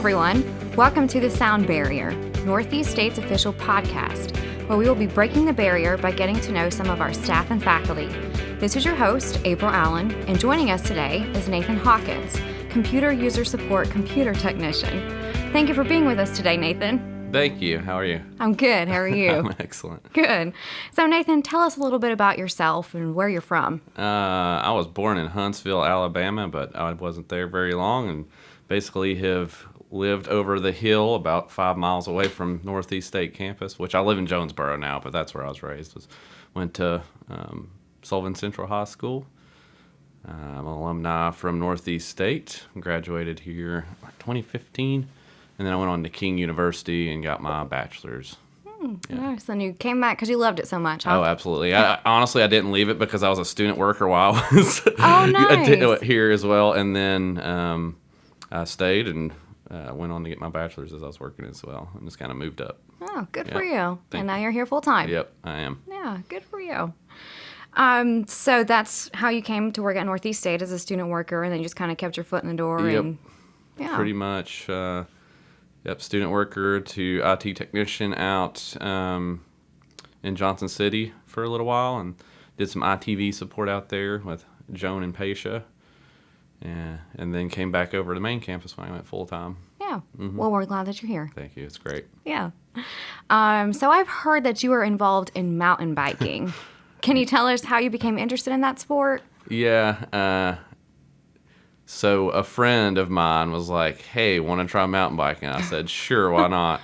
everyone. Welcome to The Sound Barrier, Northeast State's official podcast, where we will be breaking the barrier by getting to know some of our staff and faculty. This is your host, April Allen, and joining us today is Nathan Hawkins, Computer User Support Computer Technician. Thank you for being with us today, Nathan. Thank you. How are you? I'm good. How are you? I'm excellent. Good. So, Nathan, tell us a little bit about yourself and where you're from. I was born in Huntsville, Alabama, but I wasn't there very long, and basically have lived over the hill about 5 miles away from Northeast State campus, which I live in Jonesboro now, but that's where I was raised. Went to Sullivan Central High School. I'm an alumni from Northeast State. Graduated here in 2015, and then I went on to King University and got my bachelor's. Nice. And you came back because you loved it so much, huh? Oh, absolutely. Honestly, I didn't leave it because I was a student worker while I was nice. here as well, and then I stayed and went on to get my bachelor's as I was working as well, and just kind of moved up. Oh, good for you. Thank Now you're here full time. Yep, I am. Yeah, good for you. So that's how you came to work at Northeast State as a student worker, and then you just kind of kept your foot in the door. Yep, and yeah, pretty much. Student worker to IT technician out in Johnson City for a little while, and did some ITV support out there with Joan and Paisha. Yeah, and then came back over to the main campus when I went full time. Yeah. Well, we're glad that you're here. Thank you. It's great. Yeah. So I've heard that you were involved in mountain biking. Can you tell us how you became interested in that sport? Yeah. So a friend of mine was like, "Hey, want to try mountain biking?" I said, "Sure, why not?"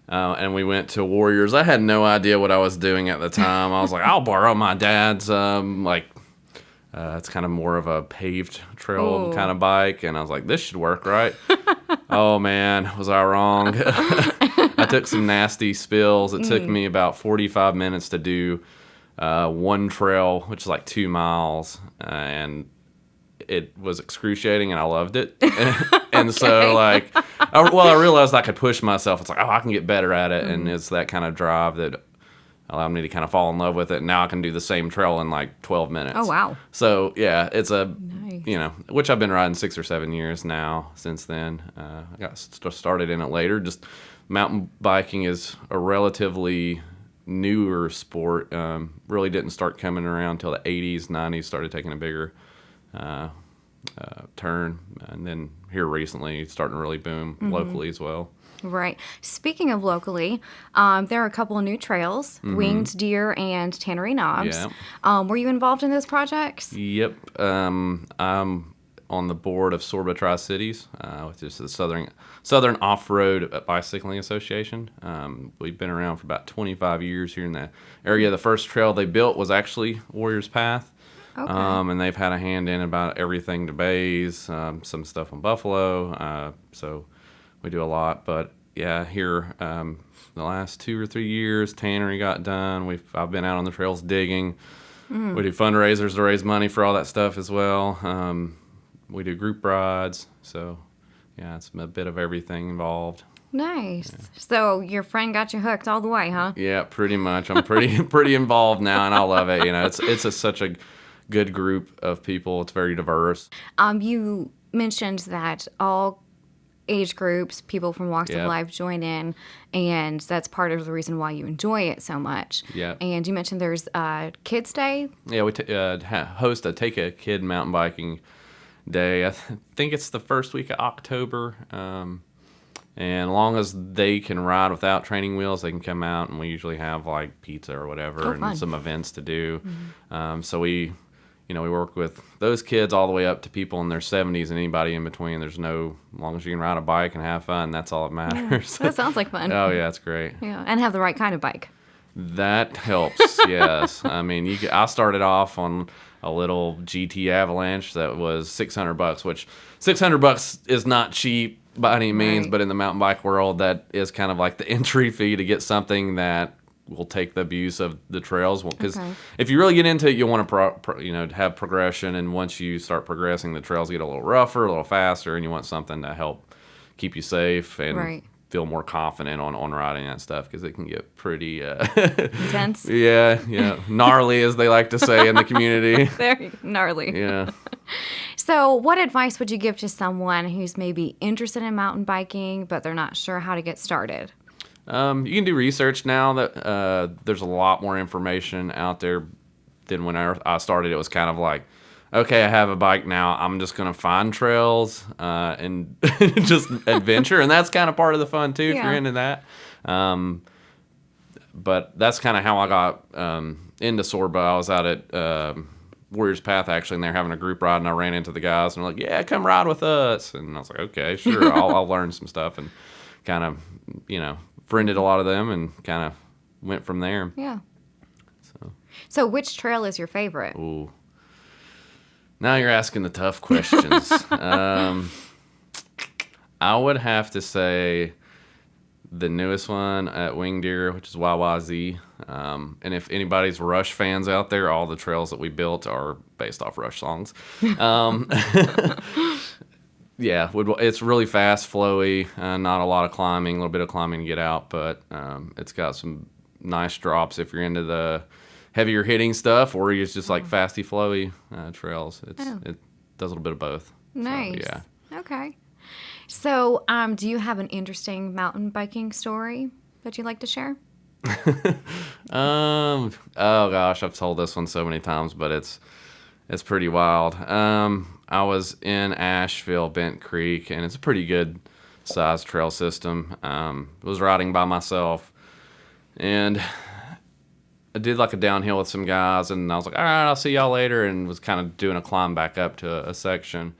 And we went to Warriors. I had no idea what I was doing at the time. I was like, "I'll borrow my dad's it's kind of more of a paved trail kind of bike." And I was like, "This should work, right?" Oh, man, was I wrong. I took some nasty spills. It took me about 45 minutes to do one trail, which is like 2 miles. And it was excruciating, and I loved it. And so, I realized I could push myself. It's like, I can get better at it. And it's that kind of drive that allowed me to kind of fall in love with it. And now I can do the same trail in like 12 minutes. Oh, wow. So, yeah, it's nice. Which I've been riding 6 or 7 years now since then. I got started in it later. Just mountain biking is a relatively newer sport. Really didn't start coming around till the 80s, 90s, started taking a bigger turn. And then here recently, it's starting to really boom locally as well. Right. Speaking of locally, there are a couple of new trails, Winged Deer and Tannery Knobs. Yeah. Were you involved in those projects? Yep. I'm on the board of Sorba Tri-Cities, which is the Southern Off-Road Bicycling Association. We've been around for about 25 years here in the area. The first trail they built was actually Warriors Path. Okay. And they've had a hand in about everything to Bays, some stuff on Buffalo. So we do a lot. But yeah, here the last 2 or 3 years, Tannery got done. I've been out on the trails digging. We do fundraisers to raise money for all that stuff as well. We do group rides. So yeah, it's a bit of everything involved. Nice. Yeah. So your friend got you hooked all the way, huh? Yeah, pretty much. I'm pretty involved now, and I love it. It's such a good group of people. It's very diverse. You mentioned that all age groups, people from walks of life join in, and that's part of the reason why you enjoy it so much. Yeah. And you mentioned there's Kids Day. Yeah, we host a Take a Kid mountain biking day. I think it's the first week of October. And as long as they can ride without training wheels, they can come out, and we usually have like pizza or whatever and some events to do. So we work with those kids all the way up to people in their 70s and anybody in between. As long as you can ride a bike and have fun, that's all that matters. That sounds like fun. Oh, yeah, it's great. Yeah, and have the right kind of bike. That helps, yes. I mean, I started off on a little GT Avalanche that was $600, which $600 is not cheap by any means, but in the mountain bike world, that is kind of like the entry fee to get something that will take the abuse of the trails. Because if you really get into it, you'll want to have progression, and once you start progressing, the trails get a little rougher, a little faster, and you want something to help keep you safe and feel more confident on riding that stuff, because it can get pretty intense. Yeah, gnarly, as they like to say in the community. Very gnarly. Yeah. So what advice would you give to someone who's maybe interested in mountain biking, but they're not sure how to get started? You can do research now that there's a lot more information out there than when I started. It was kind of like, okay, I have a bike now. I'm just going to find trails and just adventure. And that's kind of part of the fun, too, if you're into that. But that's kind of how I got into Sorba. I was out at Warriors Path, actually, and they're having a group ride, and I ran into the guys, and they're like, yeah, come ride with us. And I was like, okay, sure, I'll learn some stuff, and kind of, friended a lot of them and kind of went from there. Yeah. So which trail is your favorite? Ooh. Now you're asking the tough questions. I would have to say the newest one at Winged Deer, which is YYZ. And if anybody's Rush fans out there, all the trails that we built are based off Rush songs. Yeah, it's really fast, flowy, not a lot of climbing, a little bit of climbing to get out, but it's got some nice drops if you're into the heavier hitting stuff, or it's just like fasty, flowy trails. It does a little bit of both. Nice. So, yeah. Okay. So, do you have an interesting mountain biking story that you'd like to share? Oh gosh, I've told this one so many times, but it's pretty wild. I was in Asheville, Bent Creek, and it's a pretty good sized trail system. Was riding by myself, and I did like a downhill with some guys, and I was like, all right, I'll see y'all later, and was kind of doing a climb back up to a section.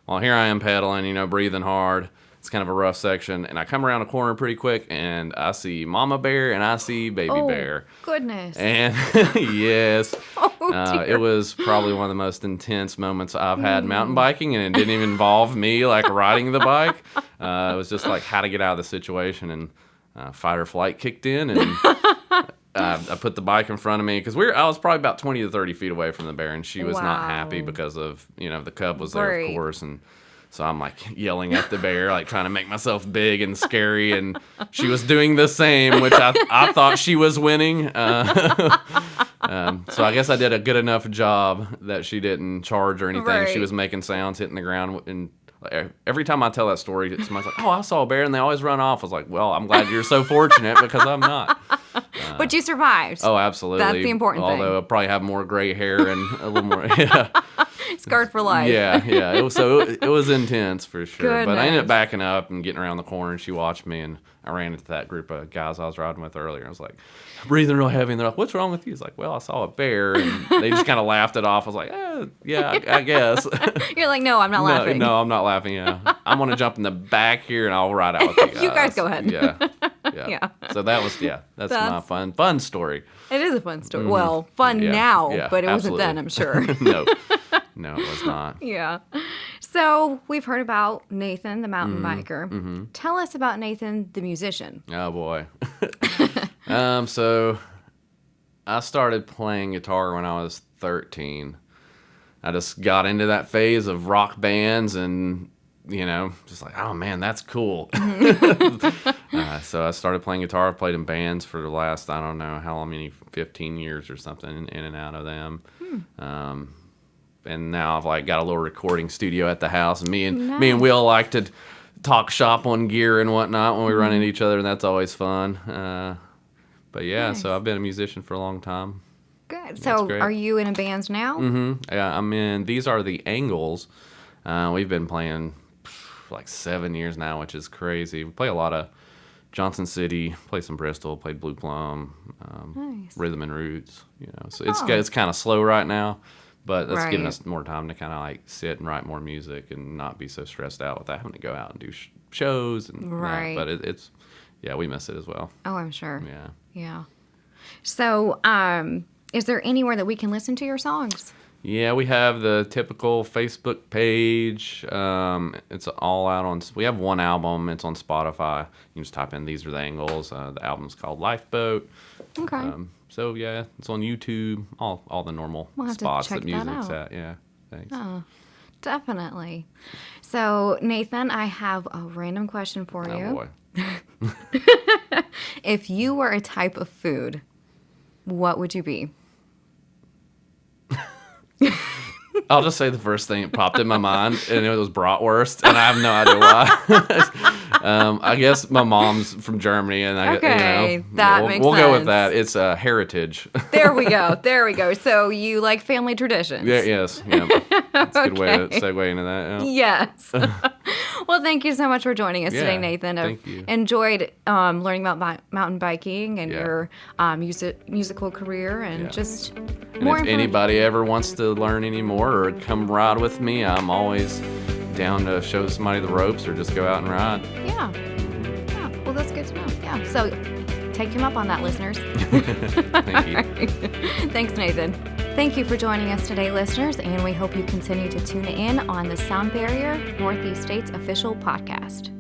Well, here I am pedaling, breathing hard. It's kind of a rough section, and I come around a corner pretty quick, and I see Mama Bear and I see Baby Bear. Goodness. And yes, it was probably one of the most intense moments I've had mountain biking, and it didn't even involve me like riding the bike. It was just like how to get out of the situation, and fight or flight kicked in, and I put the bike in front of me because I was probably about 20 to 30 feet away from the bear, and she was not happy because of the cub was there, of course, and so I'm like yelling at the bear, like trying to make myself big and scary, and she was doing the same, which I thought she was winning. So I guess I did a good enough job that she didn't charge or anything. Right. She was making sounds, hitting the ground, and every time I tell that story, somebody's like, "Oh, I saw a bear," and they always run off. I was like, "Well, I'm glad you're so fortunate because I'm not." But you survived. Oh, absolutely. That's the important thing. Although I probably have more gray hair and a little more. Yeah. Scarred for life. Yeah. It was intense for sure. Goodness. But I ended up backing up and getting around the corner, and she watched me, and I ran into that group of guys I was riding with earlier. I was like, breathing real heavy, and they're like, "What's wrong with you?" He's like, "Well, I saw a bear," and they just kind of laughed it off. I was like, yeah, I guess. You're like, no, I'm not laughing. No, I'm not laughing. Yeah, I'm gonna jump in the back here, and I'll ride out with you guys. You guys go ahead. Yeah. So that was that's my fun story. It is a fun story. Well, fun now, but it wasn't then, I'm sure. No, it was not. Yeah. So we've heard about Nathan, the mountain biker. Mm-hmm. Tell us about Nathan, the musician. Oh boy. So I started playing guitar when I was 13. I just got into that phase of rock bands and, just like, oh man, that's cool. So I started playing guitar. I played in bands for the last, I don't know how many, 15 years or something, in and out of them. And now I've got a little recording studio at the house, and me and Will like to talk shop on gear and whatnot when we run into each other, and that's always fun. But yeah, nice. So I've been a musician for a long time. Good. So are you in a band now? Mm-hmm. Yeah, I'm in. These are the Angles. We've been playing like 7 years now, which is crazy. We play a lot of Johnson City, play some Bristol, played Blue Plum, nice. Rhythm and Roots. So it's kind of slow right now. But that's giving us more time to kind of sit and write more music and not be so stressed out without having to go out and do shows and that. But it's we miss it as well. Oh, I'm sure. Yeah. So, is there anywhere that we can listen to your songs? Yeah, we have the typical Facebook page. It's all out on. We have one album. It's on Spotify. You can just type in "These Are the Angles." The album's called Lifeboat. Okay. So yeah, it's on YouTube. All the normal spots that music's at. Yeah. Thanks. Oh, definitely. So Nathan, I have a random question for you. Oh boy. If you were a type of food, what would you be? I'll just say the first thing that popped in my mind, and it was bratwurst, and I have no idea why. I guess my mom's from Germany, and that makes we'll sense. go with that. It's heritage. There we go. So you like family traditions? Yes. That's a good way to segue into that. Yeah. Yes. Well, thank you so much for joining us today, Nathan. Thank you. Enjoyed learning about mountain biking and your musical career and just more if anybody ever wants to learn any more or come ride with me, I'm always down to show somebody the ropes or just go out and ride. Yeah. Well, that's good to know. Yeah. So take him up on that, listeners. Thank you. Thanks, Nathan. Thank you for joining us today, listeners, and we hope you continue to tune in on the Sound Barrier, Northeast State's official podcast.